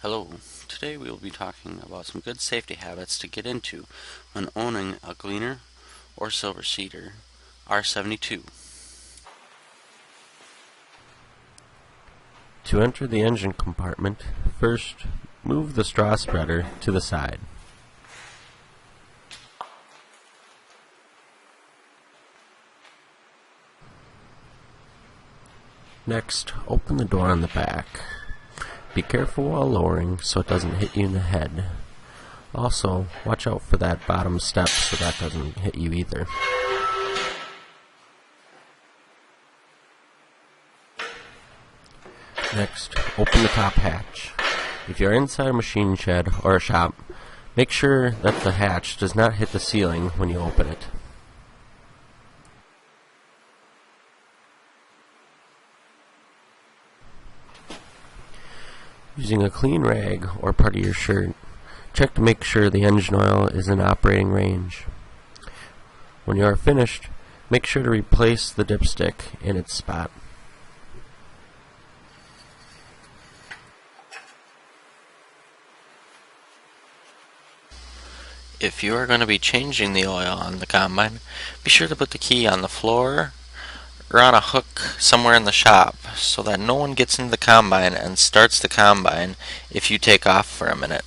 Hello, today we will be talking about some good safety habits to get into when owning a Gleaner or Silver Cedar R72. To enter the engine compartment, first move the straw spreader to the side. Next, open the door on the back. Be careful while lowering so it doesn't hit you in the head. Also, watch out for that bottom step so that doesn't hit you either. Next, open the top hatch. If you're inside a machine shed or a shop, make sure that the hatch does not hit the ceiling when you open it. Using a clean rag or part of your shirt, check to make sure the engine oil is in operating range. When you are finished, make sure to replace the dipstick in its spot. If you are going to be changing the oil on the combine, be sure to put the key on the floor or on a hook somewhere in the shop so that no one gets into the combine and starts the combine if you take off for a minute.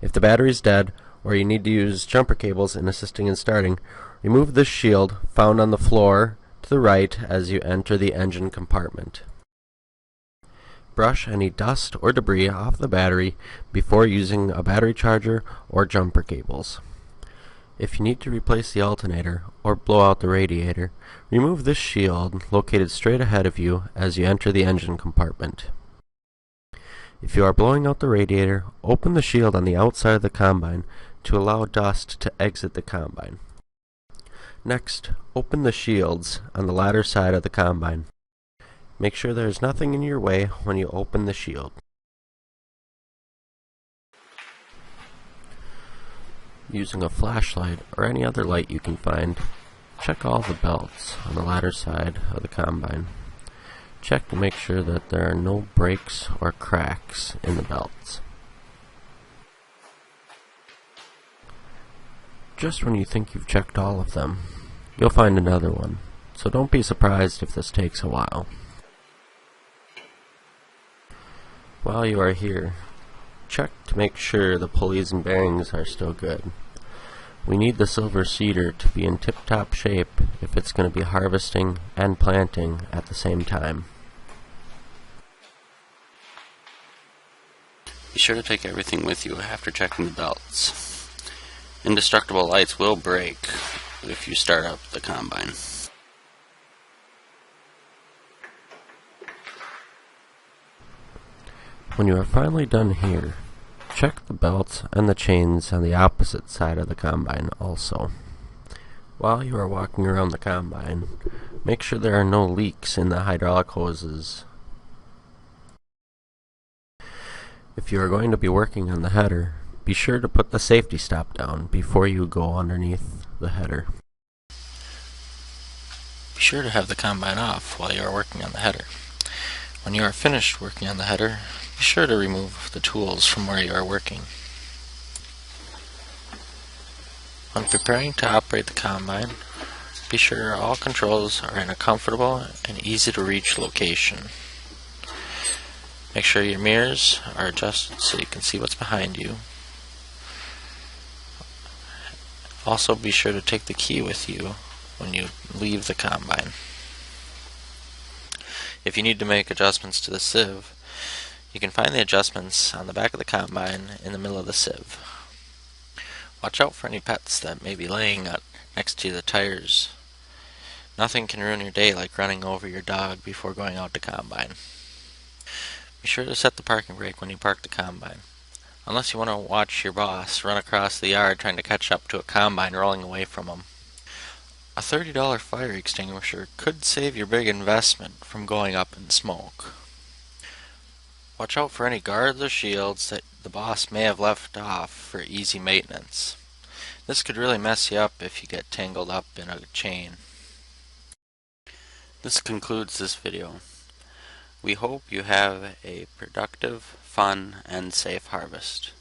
If the battery is dead or you need to use jumper cables in assisting in starting, remove the shield found on the floor to the right as you enter the engine compartment. Brush any dust or debris off the battery before using a battery charger or jumper cables. If you need to replace the alternator or blow out the radiator, remove this shield located straight ahead of you as you enter the engine compartment. If you are blowing out the radiator, open the shield on the outside of the combine to allow dust to exit the combine. Next, open the shields on the ladder side of the combine. Make sure there is nothing in your way when you open the shield. Using a flashlight or any other light you can find, check all the belts on the ladder side of the combine. Check to make sure that there are no breaks or cracks in the belts. Just when you think you've checked all of them, you'll find another one, so don't be surprised if this takes a while. While you are here, check to make sure the pulleys and bearings are still good. We need the Silver Cedar to be in tip-top shape if it's going to be harvesting and planting at the same time. Be sure to take everything with you after checking the belts. Indestructible lights will break if you start up the combine. When you are finally done here, check the belts and the chains on the opposite side of the combine also. While you are walking around the combine, make sure there are no leaks in the hydraulic hoses. If you are going to be working on the header, be sure to put the safety stop down before you go underneath the header. Be sure to have the combine off while you are working on the header. When you are finished working on the header, be sure to remove the tools from where you are working. When preparing to operate the combine, be sure all controls are in a comfortable and easy to reach location. Make sure your mirrors are adjusted so you can see what's behind you. Also be sure to take the key with you when you leave the combine. If you need to make adjustments to the sieve, you can find the adjustments on the back of the combine in the middle of the sieve. Watch out for any pets that may be laying next to the tires. Nothing can ruin your day like running over your dog before going out to combine. Be sure to set the parking brake when you park the combine, unless you want to watch your boss run across the yard trying to catch up to a combine rolling away from him. A $30 fire extinguisher could save your big investment from going up in smoke. Watch out for any guards or shields that the boss may have left off for easy maintenance. This could really mess you up if you get tangled up in a chain. This concludes this video. We hope you have a productive, fun, and safe harvest.